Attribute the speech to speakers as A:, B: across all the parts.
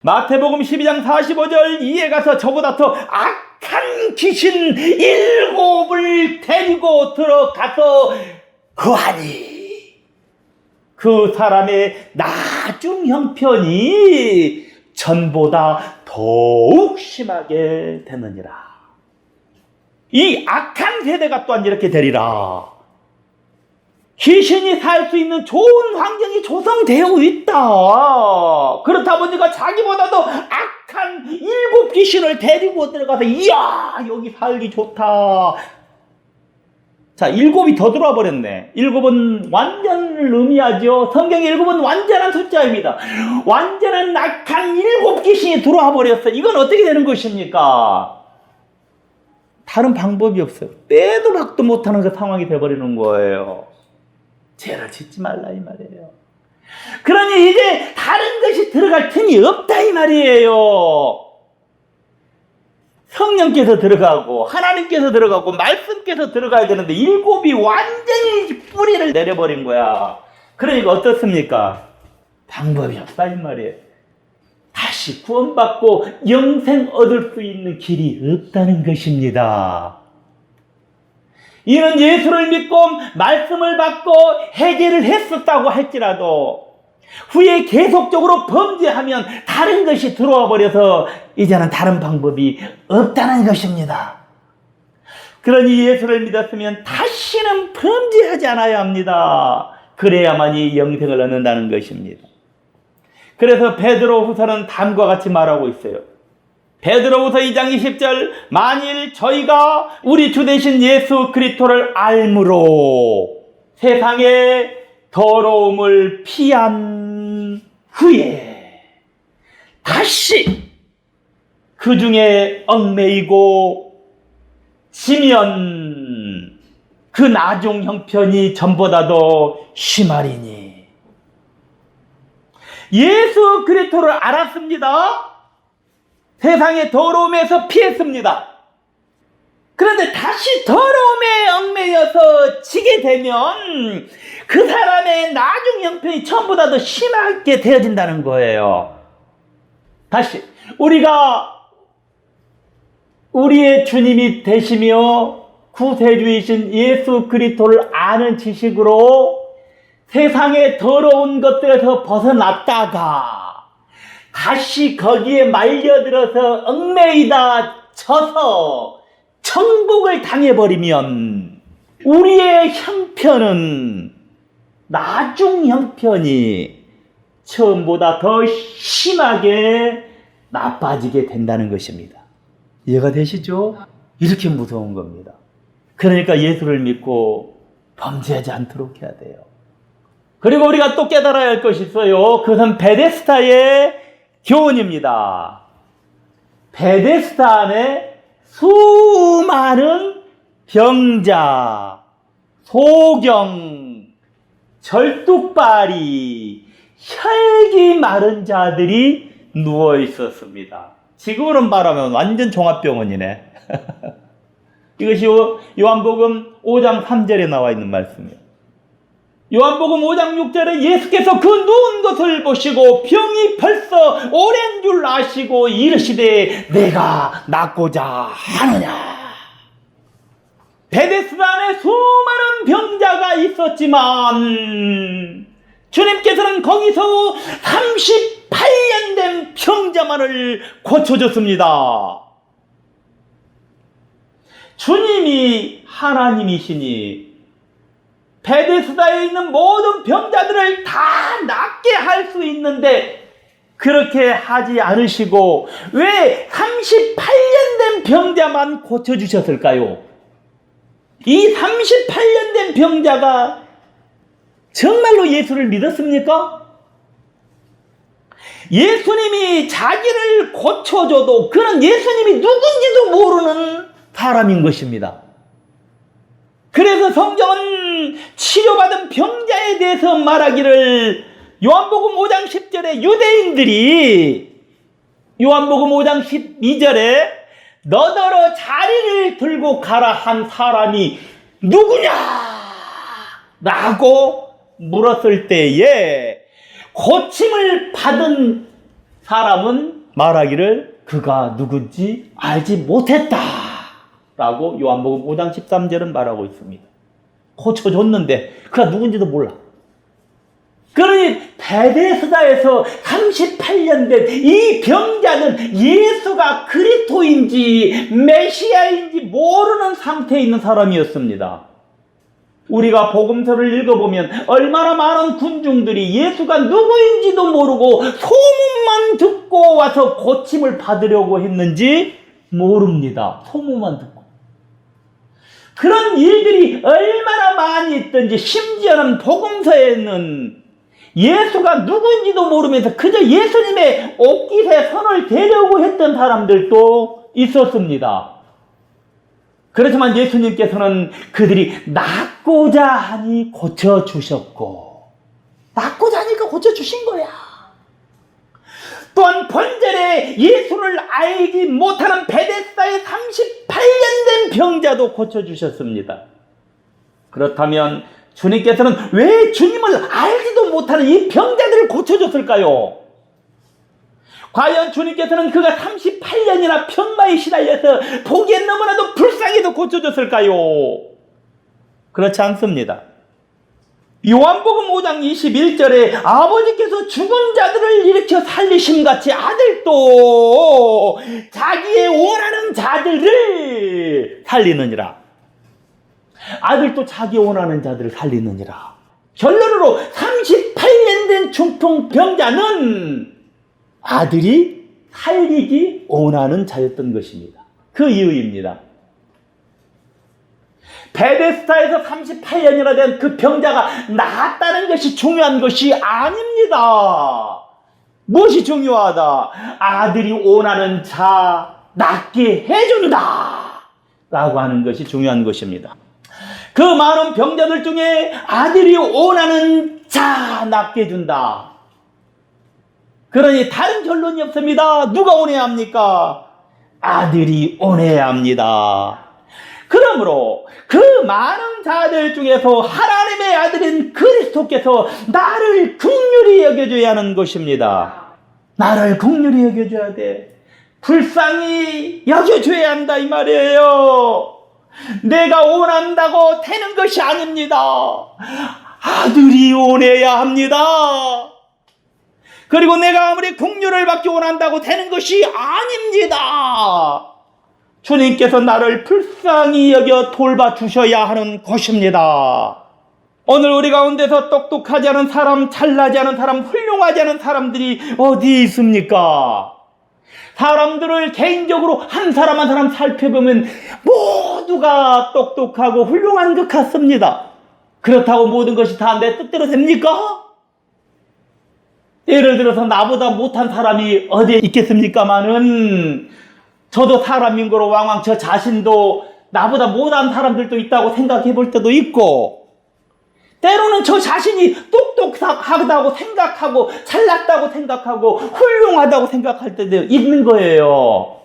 A: 마태복음 12장 45절 이에 가서 저보다 더 악한 귀신 7을 데리고 들어가서 거하니 그 사람의 나중 형편이 전보다 더욱 심하게 되느니라. 이 악한 세대가 또한 이렇게 되리라. 귀신이 살 수 있는 좋은 환경이 조성되어 있다. 그렇다 보니까 자기보다도 악한 7 귀신을 데리고 들어가서 이야 여기 살기 좋다. 자, 7이 더 들어와 버렸네. 7은 완전을 의미하죠. 성경 7은 완전한 숫자입니다. 완전한 악한 7 귀신이 들어와 버렸어. 이건 어떻게 되는 것입니까? 다른 방법이 없어요. 빼도 박도 못하는 그 상황이 돼버리는 거예요. 죄를 짓지 말라 이 말이에요. 그러니 이제 다른 것이 들어갈 틈이 없다 이 말이에요. 성령께서 들어가고 하나님께서 들어가고 말씀께서 들어가야 되는데 7이 완전히 뿌리를 내려버린 거야. 그러니까 어떻습니까? 방법이 없다 이 말이에요. 다시 구원받고 영생 얻을 수 있는 길이 없다는 것입니다. 이는 예수를 믿고 말씀을 받고 회개를 했었다고 할지라도 후에 계속적으로 범죄하면 다른 것이 들어와 버려서 이제는 다른 방법이 없다는 것입니다. 그러니 예수를 믿었으면 다시는 범죄하지 않아야 합니다. 그래야만이 영생을 얻는다는 것입니다. 그래서 베드로후서는 다음과 같이 말하고 있어요. 베드로후서 2장 20절 만일 저희가 우리 주 되신 예수 그리스도를 알므로 세상의 더러움을 피한 후에 다시 그 중에 얽매이고 지면 그 나중 형편이 전보다도 심하리니. 예수 그리스도를 알았습니다. 세상의 더러움에서 피했습니다. 그런데 다시 더러움에 얽매여서 지게 되면 그 사람의 나중 형편이 처음보다 더 심하게 되어진다는 거예요. 다시 우리가 우리의 주님이 되시며 구세주이신 예수 그리스도를 아는 지식으로 세상의 더러운 것들에서 벗어났다가 다시 거기에 말려들어서 얽매이다 쳐서 천국을 당해버리면 우리의 형편은 나중 형편이 처음보다 더 심하게 나빠지게 된다는 것입니다. 이해가 되시죠? 이렇게 무서운 겁니다. 그러니까 예수를 믿고 범죄하지 않도록 해야 돼요. 그리고 우리가 또 깨달아야 할 것이 있어요. 그것은 베데스다의 교훈입니다. 베데스다 안에 수많은 병자, 소경, 절뚝발이, 혈기 마른 자들이 누워 있었습니다. 지금으로 말하면 완전 종합병원이네. 이것이 요한복음 5장 3절에 나와 있는 말씀이에요. 요한복음 5장 6절에 예수께서 그 누운 것을 보시고 병이 벌써 오랜 줄 아시고 이르시되 내가 낫고자 하느냐. 베데스다 안에 수많은 병자가 있었지만 주님께서는 거기서 38년 된 병자만을 고쳐줬습니다. 주님이 하나님이시니 베데스다에 있는 모든 병자들을 다 낫게 할 수 있는데 그렇게 하지 않으시고 왜 38년 된 병자만 고쳐주셨을까요? 이 38년 된 병자가 정말로 예수를 믿었습니까? 예수님이 자기를 고쳐줘도 그는 예수님이 누군지도 모르는 사람인 것입니다. 그래서 성경은 치료받은 병자에 대해서 말하기를 요한복음 5장 10절에 유대인들이 요한복음 5장 12절에 너더러 자리를 들고 가라 한 사람이 누구냐? 라고 물었을 때에 고침을 받은 사람은 말하기를 그가 누군지 알지 못했다 라고 요한복음 5장 13절은 말하고 있습니다. 고쳐줬는데 그가 누군지도 몰라. 그러니 베데스다에서 38년 된 이 병자는 예수가 그리스도인지 메시아인지 모르는 상태에 있는 사람이었습니다. 우리가 복음서를 읽어보면 얼마나 많은 군중들이 예수가 누구인지도 모르고 소문만 듣고 와서 고침을 받으려고 했는지 모릅니다. 소문만 듣고. 그런 일들이 얼마나 많이 있던지, 심지어는 복음서에는 예수가 누구인지도 모르면서 그저 예수님의 옷깃에 손을 대려고 했던 사람들도 있었습니다. 그렇지만 예수님께서는 그들이 낫고자 하니 고쳐주셨고, 낫고자 하니까 고쳐주신 거야. 또한 본전에 예수를 알지 못하는 베데스다의 38년 된 병자도 고쳐주셨습니다. 그렇다면 주님께서는 왜 주님을 알지도 못하는 이 병자들을 고쳐줬을까요? 과연 주님께서는 그가 38년이나 병마에 시달려서 보기엔 너무나도 불쌍해도 고쳐줬을까요? 그렇지 않습니다. 요한복음 5장 21절에 아버지께서 죽은 자들을 일으켜 살리심같이 아들도 자기의 원하는 자들을 살리느니라. 아들도 자기 원하는 자들을 살리느니라. 결론으로 38년 된 중풍병자는 아들이 살리기 원하는 자였던 것입니다. 그 이유입니다. 베데스다에서 38년이나 된 그 병자가 나았다는 것이 중요한 것이 아닙니다. 무엇이 중요하다? 아들이 원하는 자 낫게 해준다 라고 하는 것이 중요한 것입니다. 그 많은 병자들 중에 아들이 원하는 자 낫게 해준다. 그러니 다른 결론이 없습니다. 누가 원해야 합니까? 아들이 원해야 합니다. 그러므로 그 많은 자들 중에서 하나님의 아들인 그리스도께서 나를 긍휼히 여겨줘야 하는 것입니다. 나를 긍휼히 여겨줘야 돼. 불쌍히 여겨줘야 한다 이 말이에요. 내가 원한다고 되는 것이 아닙니다. 아들이 원해야 합니다. 그리고 내가 아무리 긍휼을 받기 원한다고 되는 것이 아닙니다. 주님께서 나를 불쌍히 여겨 돌봐주셔야 하는 것입니다. 오늘 우리 가운데서 똑똑하지 않은 사람, 잘나지 않은 사람, 훌륭하지 않은 사람들이 어디에 있습니까? 사람들을 개인적으로 한 사람 한 사람 살펴보면 모두가 똑똑하고 훌륭한 것 같습니다. 그렇다고 모든 것이 다 내 뜻대로 됩니까? 예를 들어서 나보다 못한 사람이 어디에 있겠습니까마는 저도 사람인 거로 왕왕 저 자신도 나보다 못한 사람들도 있다고 생각해 볼 때도 있고, 때로는 저 자신이 똑똑하다고 생각하고 잘났다고 생각하고 훌륭하다고 생각할 때도 있는 거예요.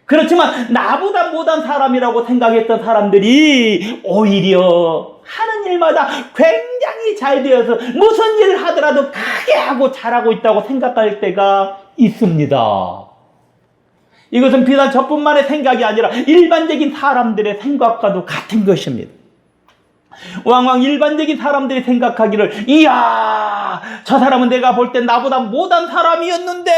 A: 그렇지만 나보다 못한 사람이라고 생각했던 사람들이 오히려 하는 일마다 굉장히 잘 되어서 무슨 일을 하더라도 크게 하고 잘하고 있다고 생각할 때가 있습니다. 이것은 비단 저뿐만의 생각이 아니라 일반적인 사람들의 생각과도 같은 것입니다. 왕왕 일반적인 사람들이 생각하기를, 이야, 저 사람은 내가 볼 땐 나보다 못한 사람이었는데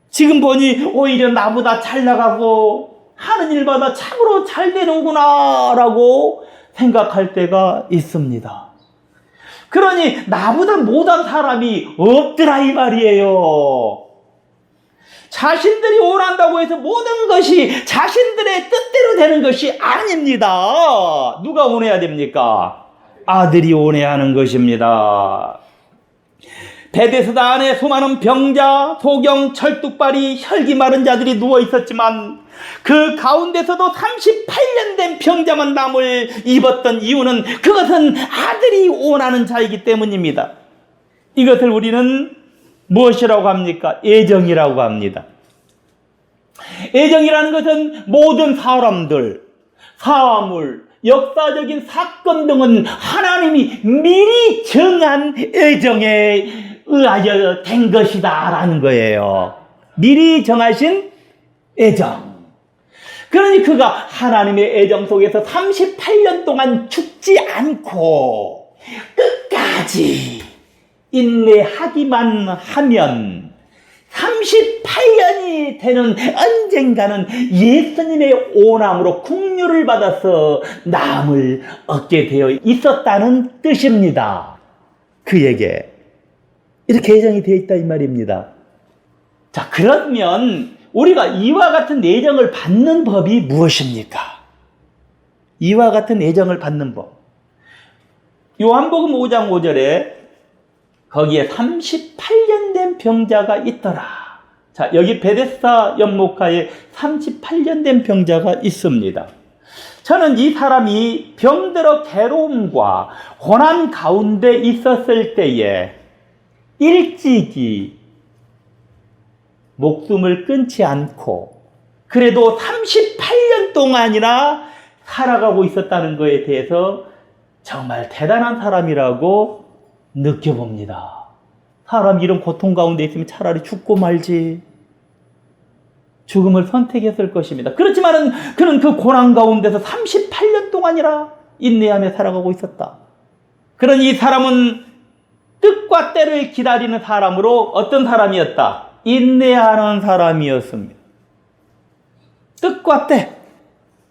A: 지금 보니 오히려 나보다 잘 나가고 하는 일마다 참으로 잘 되는구나 라고 생각할 때가 있습니다. 그러니 나보다 못한 사람이 없더라 이 말이에요. 자신들이 원한다고 해서 모든 것이 자신들의 뜻대로 되는 것이 아닙니다. 누가 원해야 됩니까? 아들이 원해야 하는 것입니다. 베데스다 안에 수많은 병자, 소경, 철뚝발이, 혈기 마른 자들이 누워 있었지만 그 가운데서도 38년 된 병자만 남을 입었던 이유는 그것은 아들이 원하는 자이기 때문입니다. 이것을 우리는 무엇이라고 합니까? 애정이라고 합니다. 애정이라는 것은 모든 사람들, 사물, 역사적인 사건 등은 하나님이 미리 정한 애정의 의하여 된 것이다 라는 거예요. 미리 정하신 애정. 그러니 그가 하나님의 애정 속에서 38년 동안 죽지 않고 끝까지 인내하기만 하면 38년이 되는 언젠가는 예수님의 오남으로 긍휼을 받아서 나음을 얻게 되어 있었다는 뜻입니다. 그에게 이렇게 예정이 되어 있다 이 말입니다. 자, 그러면 우리가 이와 같은 애정을 받는 법이 무엇입니까? 이와 같은 애정을 받는 법. 요한복음 5장 5절에 거기에 38년 된 병자가 있더라. 자, 여기 베데스다 연못가에 38년 된 병자가 있습니다. 저는 이 사람이 병들어 괴로움과 고난 가운데 있었을 때에 일찍이 목숨을 끊지 않고 그래도 38년 동안이나 살아가고 있었다는 것에 대해서 정말 대단한 사람이라고 느껴봅니다. 사람 이런 고통 가운데 있으면 차라리 죽고 말지. 죽음을 선택했을 것입니다. 그렇지만은 그는 그 고난 가운데서 38년 동안이나 인내하며 살아가고 있었다. 그러니 이 사람은 뜻과 때를 기다리는 사람으로 어떤 사람이었다? 인내하는 사람이었습니다. 뜻과 때.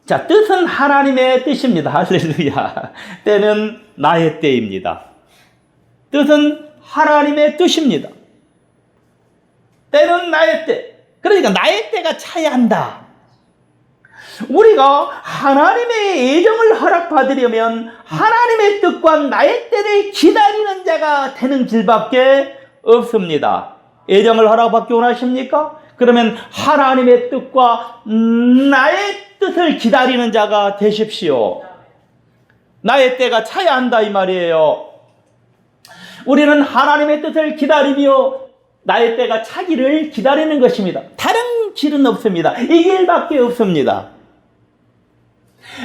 A: 자, 뜻은 하나님의 뜻입니다. 할렐루야. 때는 나의 때입니다. 뜻은 하나님의 뜻입니다. 때는 나의 때. 그러니까 나의 때가 차야 한다. 우리가 하나님의 애정을 허락받으려면 하나님의 뜻과 나의 때를 기다리는 자가 되는 길밖에 없습니다. 애정을 허락받기 원하십니까? 그러면 하나님의 뜻과 나의 뜻을 기다리는 자가 되십시오. 나의 때가 차야 한다 이 말이에요. 우리는 하나님의 뜻을 기다리며 나의 때가 차기를 기다리는 것입니다. 다른 길은 없습니다. 이 길밖에 없습니다.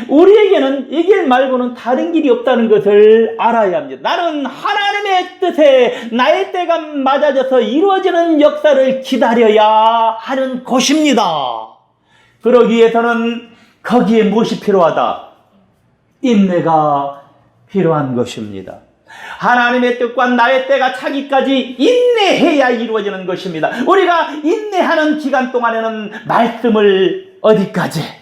A: 우리에게는 이 길 말고는 다른 길이 없다는 것을 알아야 합니다. 나는 하나님의 뜻에 나의 때가 맞아져서 이루어지는 역사를 기다려야 하는 것입니다. 그러기 위해서는 거기에 무엇이 필요하다? 인내가 필요한 것입니다. 하나님의 뜻과 나의 때가 차기까지 인내해야 이루어지는 것입니다. 우리가 인내하는 기간 동안에는 말씀을 어디까지?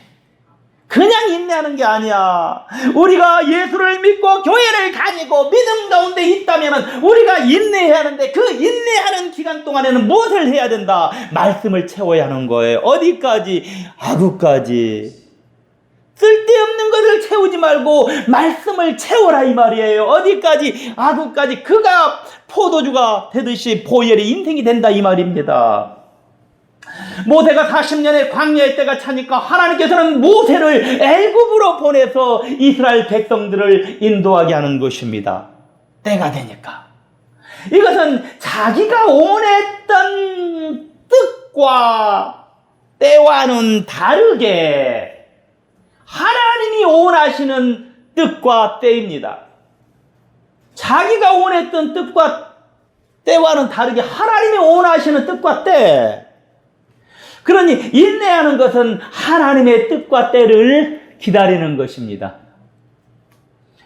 A: 그냥 인내하는 게 아니야. 우리가 예수를 믿고 교회를 다니고 믿음 가운데 있다면 우리가 인내해야 하는데 그 인내하는 기간 동안에는 무엇을 해야 된다? 말씀을 채워야 하는 거예요. 어디까지? 아구까지. 쓸데없는 것을 채우지 말고 말씀을 채워라 이 말이에요. 어디까지? 아구까지. 그가 포도주가 되듯이 보혈이 인생이 된다 이 말입니다. 모세가 40년의 광야의 때가 차니까 하나님께서는 모세를 애굽으로 보내서 이스라엘 백성들을 인도하게 하는 것입니다. 때가 되니까. 이것은 자기가 원했던 뜻과 때와는 다르게 하나님이 원하시는 뜻과 때입니다. 자기가 원했던 뜻과 때와는 다르게 하나님이 원하시는 뜻과 때. 그러니 인내하는 것은 하나님의 뜻과 때를 기다리는 것입니다.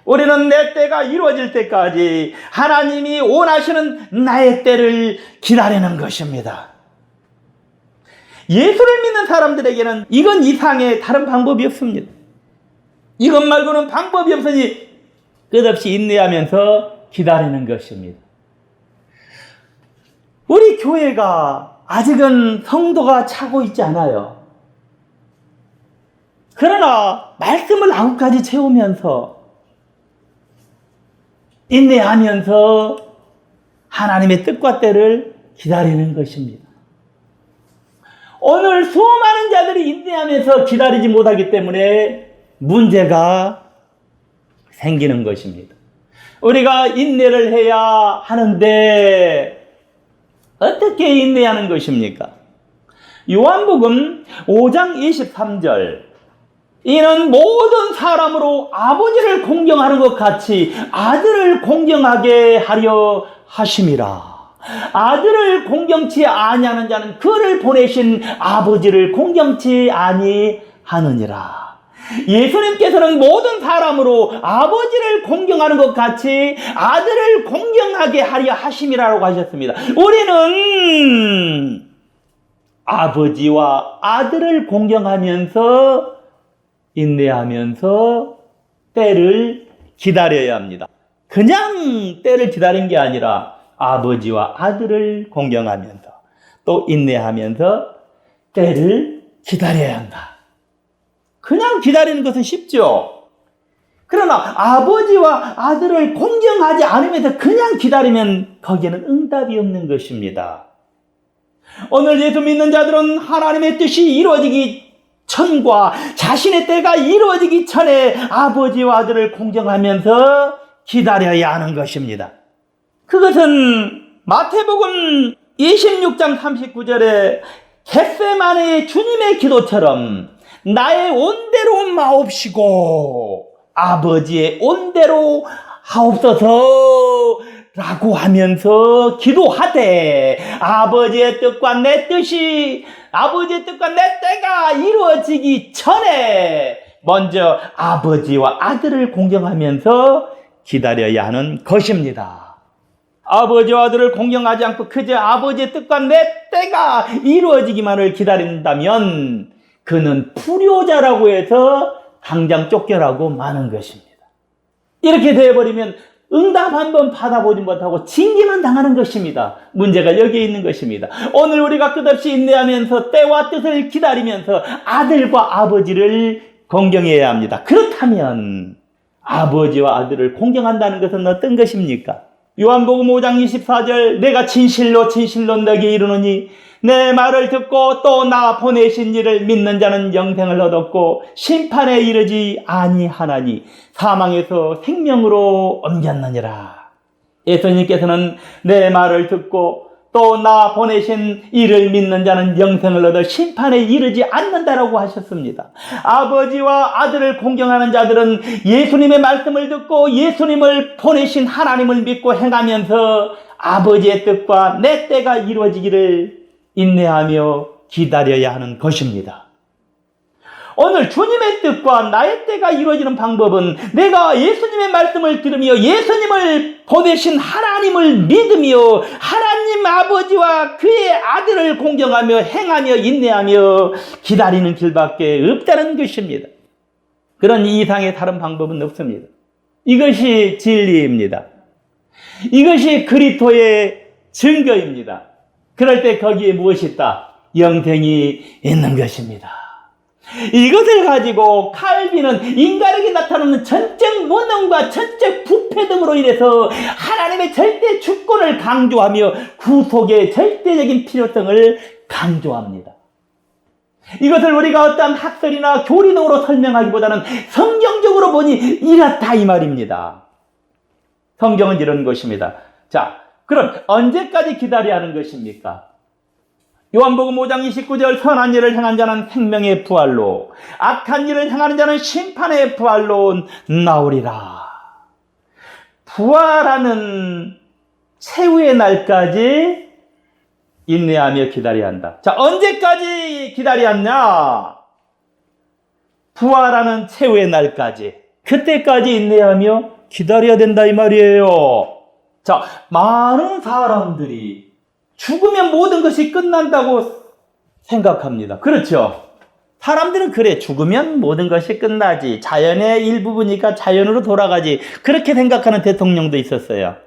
A: 우리는 내 때가 이루어질 때까지 하나님이 원하시는 나의 때를 기다리는 것입니다. 예수를 믿는 사람들에게는 이건 이상의 다른 방법이 없습니다. 이것 말고는 방법이 없으니 끝없이 인내하면서 기다리는 것입니다. 우리 교회가 아직은 성도가 차고 있지 않아요. 그러나 말씀을 아구까지 채우면서 인내하면서 하나님의 뜻과 때를 기다리는 것입니다. 오늘 수많은 자들이 인내하면서 기다리지 못하기 때문에 문제가 생기는 것입니다. 우리가 인내를 해야 하는데 어떻게 인내하는 것입니까? 요한복음 5장 23절. 이는 모든 사람으로 아버지를 공경하는 것 같이 아들을 공경하게 하려 하심이라. 아들을 공경치 아니하는 자는 그를 보내신 아버지를 공경치 아니하느니라. 예수님께서는 모든 사람으로 아버지를 공경하는 것 같이 아들을 공경하게 하려 하심이라고 하셨습니다. 우리는 아버지와 아들을 공경하면서 인내하면서 때를 기다려야 합니다. 그냥 때를 기다린 게 아니라 아버지와 아들을 공경하면서 또 인내하면서 때를 기다려야 한다. 그냥 기다리는 것은 쉽죠. 그러나 아버지와 아들을 공경하지 않으면서 그냥 기다리면 거기에는 응답이 없는 것입니다. 오늘 예수 믿는 자들은 하나님의 뜻이 이루어지기 전과 자신의 때가 이루어지기 전에 아버지와 아들을 공경하면서 기다려야 하는 것입니다. 그것은 마태복음 26장 39절에 겟세마네의 주님의 기도처럼 나의 온대로 마옵시고 아버지의 온대로 하옵소서 라고 하면서 기도하되 아버지의 뜻과 내 뜻이 아버지의 뜻과 내 때가 이루어지기 전에 먼저 아버지와 아들을 공경하면서 기다려야 하는 것입니다. 아버지와 아들을 공경하지 않고 그저 아버지의 뜻과 내 때가 이루어지기만을 기다린다면 그는 불효자라고 해서 당장 쫓겨나고 마는 것입니다. 이렇게 되어버리면 응답 한번 받아보지 못하고 징계만 당하는 것입니다. 문제가 여기에 있는 것입니다. 오늘 우리가 끝없이 인내하면서 때와 뜻을 기다리면서 아들과 아버지를 공경해야 합니다. 그렇다면 아버지와 아들을 공경한다는 것은 어떤 것입니까? 요한복음 5장 24절 내가 진실로 진실로 너에게 이르노니 내 말을 듣고 또 나 보내신 이를 믿는 자는 영생을 얻었고 심판에 이르지 아니하나니 사망에서 생명으로 옮겼느니라. 예수님께서는 내 말을 듣고 또 나 보내신 이를 믿는 자는 영생을 얻어 심판에 이르지 않는다라고 하셨습니다. 아버지와 아들을 공경하는 자들은 예수님의 말씀을 듣고 예수님을 보내신 하나님을 믿고 행하면서 아버지의 뜻과 내 때가 이루어지기를 인내하며 기다려야 하는 것입니다. 오늘 주님의 뜻과 나의 때가 이루어지는 방법은 내가 예수님의 말씀을 들으며 예수님을 보내신 하나님을 믿으며 하나님 아버지와 그의 아들을 공경하며 행하며 인내하며 기다리는 길밖에 없다는 것입니다. 그런 이상의 다른 방법은 없습니다. 이것이 진리입니다. 이것이 그리스도의 증거입니다. 그럴 때 거기에 무엇이 있다? 영생이 있는 것입니다. 이것을 가지고 칼빈은 인간에게 나타나는 전적 무능과 전적 부패 등으로 인해서 하나님의 절대 주권을 강조하며 구속의 절대적인 필요성을 강조합니다. 이것을 우리가 어떠한 학설이나 교리 등으로 설명하기보다는 성경적으로 보니 이렇다 이 말입니다. 성경은 이런 것입니다. 자, 그럼 언제까지 기다려야 하는 것입니까? 요한복음 5장 29절 선한 일을 행한 자는 생명의 부활로 악한 일을 행하는 자는 심판의 부활로 나오리라. 부활하는 최후의 날까지 인내하며 기다려야 한다. 자, 언제까지 기다려야 하냐? 부활하는 최후의 날까지. 그때까지 인내하며 기다려야 된다 이 말이에요. 자, 많은 사람들이 죽으면 모든 것이 끝난다고 생각합니다. 그렇죠? 사람들은 그래, 죽으면 모든 것이 끝나지. 자연의 일부분이니까 자연으로 돌아가지. 그렇게 생각하는 대통령도 있었어요.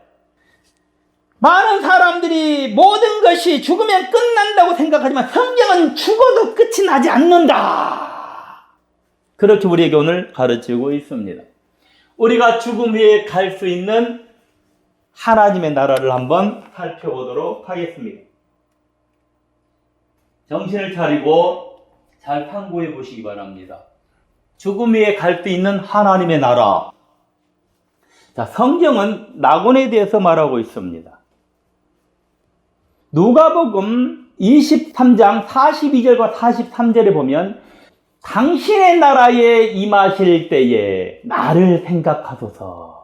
A: 많은 사람들이 모든 것이 죽으면 끝난다고 생각하지만 성경은 죽어도 끝이 나지 않는다. 그렇게 우리에게 오늘 가르치고 있습니다. 우리가 죽음 후에 갈 수 있는 하나님의 나라를 한번 살펴보도록 하겠습니다. 정신을 차리고 잘 탐구해 보시기 바랍니다. 죽음 후에 갈 수 있는 하나님의 나라. 자, 성경은 낙원에 대해서 말하고 있습니다. 누가복음 23장 42절과 43절에 보면 당신의 나라에 임하실 때에 나를 생각하소서.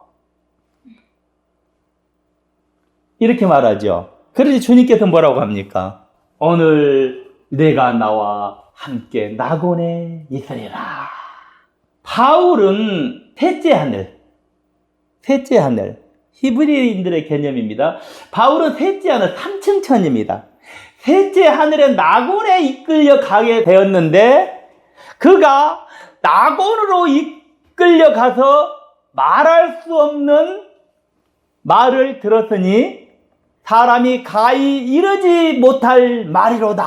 A: 이렇게 말하죠. 그러니 주님께서 뭐라고 합니까? 오늘 내가 나와 함께 낙원에 있으리라. 바울은 셋째 하늘, 히브리인들의 개념입니다. 바울은 셋째 하늘, 3층 천입니다. 셋째 하늘에 낙원에 이끌려 가게 되었는데 그가 낙원으로 이끌려 가서 말할 수 없는 말을 들었으니 사람이 가히 이르지 못할 말이로다.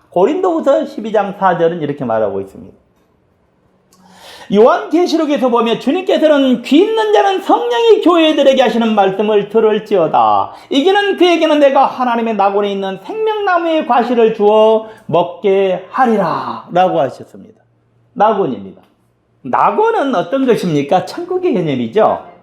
A: 고린도후서 12장 4절은 이렇게 말하고 있습니다. 요한계시록에서 보면 주님께서는 귀 있는 자는 성령이 교회들에게 하시는 말씀을 들을지어다. 이기는 그에게는 내가 하나님의 낙원에 있는 생명나무의 과실을 주어 먹게 하리라 라고 하셨습니다. 낙원입니다. 낙원은 어떤 것입니까? 천국의 개념이죠.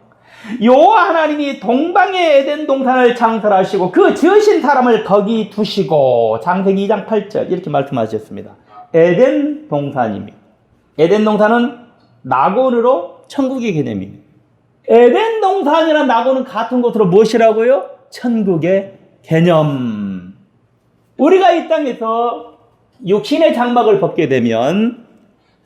A: 여호와 하나님이 동방의 에덴 동산을 창설하시고 그 지으신 사람을 거기 두시고 창세기 2장 8절 이렇게 말씀하셨습니다. 에덴 동산입니다. 에덴 동산은 낙원으로 천국의 개념입니다. 에덴 동산이나 낙원은 같은 곳으로 무엇이라고요? 천국의 개념. 우리가 이 땅에서 육신의 장막을 벗게 되면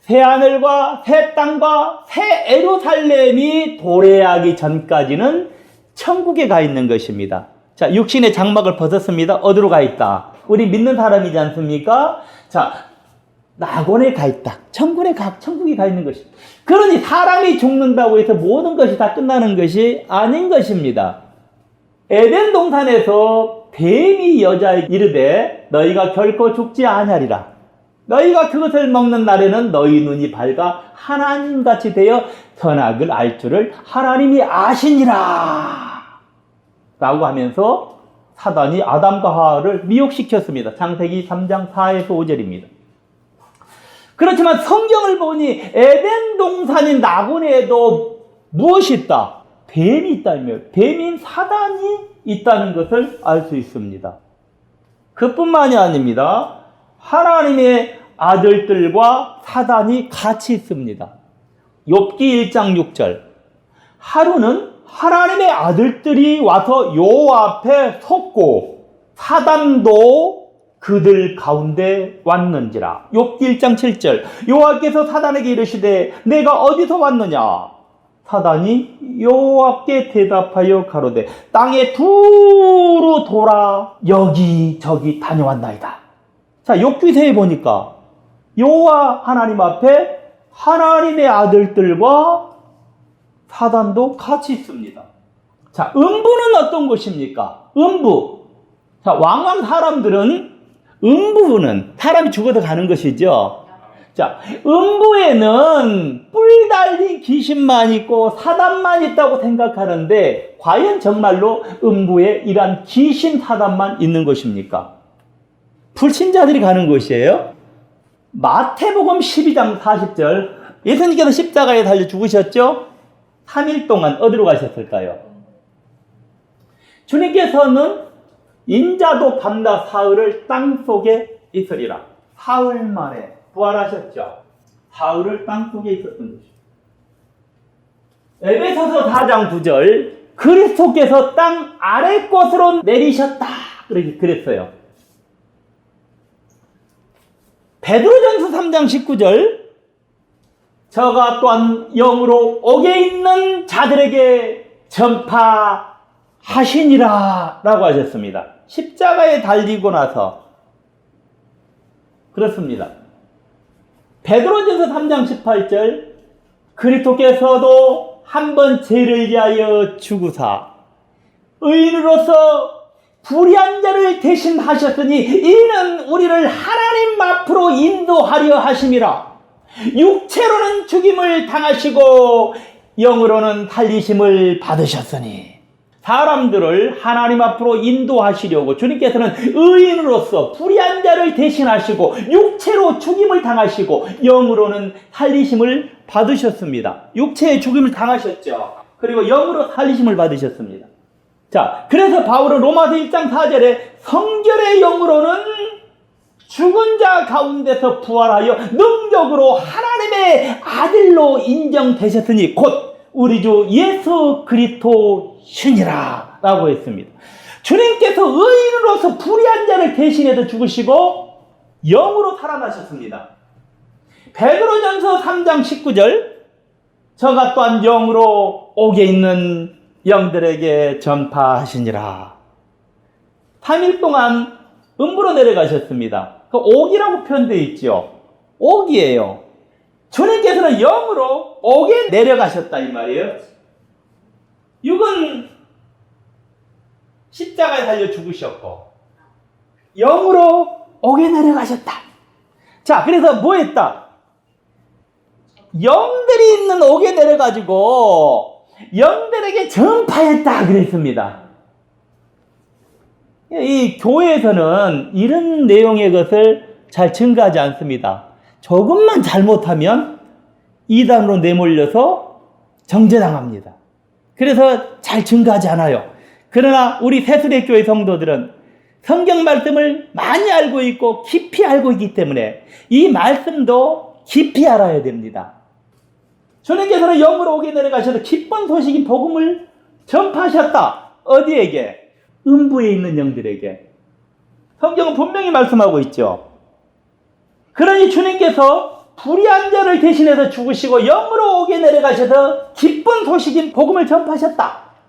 A: 새 하늘과 새 땅과 새 예루살렘이 도래하기 전까지는 천국에 가 있는 것입니다. 자, 육신의 장막을 벗었습니다. 어디로 가 있다? 우리 믿는 사람이지 않습니까? 자, 낙원에 가 있다. 천국에 가 있는 것입니다. 그러니 사람이 죽는다고 해서 모든 것이 다 끝나는 것이 아닌 것입니다. 에덴 동산에서 뱀이 여자에게 이르되 너희가 결코 죽지 아니하리라. 너희가 그것을 먹는 날에는 너희 눈이 밝아 하나님같이 되어 선악을 알 줄을 하나님이 아시니라 라고 하면서 사단이 아담과 하와를 미혹시켰습니다. 창세기 3장 4에서 5절입니다. 그렇지만 성경을 보니 에덴 동산인 낙원에도 무엇이 있다? 뱀이 있다며, 뱀인 사단이 있다는 것을 알 수 있습니다. 그뿐만이 아닙니다. 하나님의 아들들과 사단이 같이 있습니다. 욥기 1장 6절. 하루는 하나님의 아들들이 와서 여호와 앞에 섰고 사단도 그들 가운데 왔는지라. 욥기 1장 7절. 여호와께서 사단에게 이르시되 내가 어디서 왔느냐? 사단이 여호와께 대답하여 가로되 땅에 두루 돌아 여기저기 다녀왔나이다. 자, 욥기서에 보니까 여호와 하나님 앞에 하나님의 아들들과 사단도 같이 있습니다. 자, 음부는 어떤 곳입니까? 음부. 자, 왕왕 사람들은 음부는 사람이 죽어서 가는 것이죠. 자, 음부에는 뿔 달린 귀신만 있고 사단만 있다고 생각하는데 과연 정말로 음부에 이러한 귀신 사단만 있는 것입니까? 불신자들이 가는 곳이에요. 마태복음 12장 40절. 예수님께서 십자가에 달려 죽으셨죠? 3일 동안 어디로 가셨을까요? 주님께서는 인자도 밤낮 사흘을 땅속에 있으리라. 사흘 만에 부활하셨죠. 사흘을 땅속에 있었던 것이죠. 에베소서 4장 9절. 그리스도께서 땅 아래 곳으로 내리셨다. 그렇게 그랬어요. 베드로전서 3장 19절. 저가 또한 영으로 옥에 있는 자들에게 전파하시니라 라고 하셨습니다. 십자가에 달리고 나서 그렇습니다. 베드로전서 3장 18절. 그리스도께서도 한번 죄를 위하여 죽으사 의인으로서 불의한 자를 대신하셨으니 이는 우리를 하나님 앞으로 인도하려 하심이라. 육체로는 죽임을 당하시고 영으로는 살리심을 받으셨으니. 사람들을 하나님 앞으로 인도하시려고 주님께서는 의인으로서 불의한 자를 대신하시고 육체로 죽임을 당하시고 영으로는 살리심을 받으셨습니다. 육체의 죽임을 당하셨죠. 그리고 영으로 살리심을 받으셨습니다. 자, 그래서 바울은 로마서 1장 4절에 성결의 영으로는 죽은 자 가운데서 부활하여 능력으로 하나님의 아들로 인정되셨으니 곧 우리 주 예수 그리스도시니라 라고 했습니다. 주님께서 의인으로서 불의한 자를 대신해서 죽으시고 영으로 살아나셨습니다. 베드로전서 3장 19절 저가 또한 영으로 옥에 있는 영들에게 전파하시니라. 3일 동안 음부로 내려가셨습니다. 그 옥이라고 표현되어 있죠. 옥이에요. 주님께서는 영으로 옥에 내려가셨다 이 말이에요. 육은 십자가에 달려 죽으셨고 영으로 옥에 내려가셨다. 자, 그래서 뭐 했다? 영들이 있는 옥에 내려가지고 영들에게 전파했다 그랬습니다. 이 교회에서는 이런 내용의 것을 잘 증거하지 않습니다. 조금만 잘못하면 이단으로 내몰려서 정죄당합니다. 그래서 잘 증거하지 않아요. 그러나 우리 새수레교회 성도들은 성경 말씀을 많이 알고 있고 깊이 알고 있기 때문에 이 말씀도 깊이 알아야 됩니다. 주님께서는 영으로 옥에 내려가셔서 기쁜 소식인 복음을 전파하셨다. 어디에게? 음부에 있는 영들에게. 성경은 분명히 말씀하고 있죠. 그러니 주님께서 불의한 자를 대신해서 죽으시고 영으로 옥에 내려가셔서 기쁜 소식인 복음을 전파하셨다.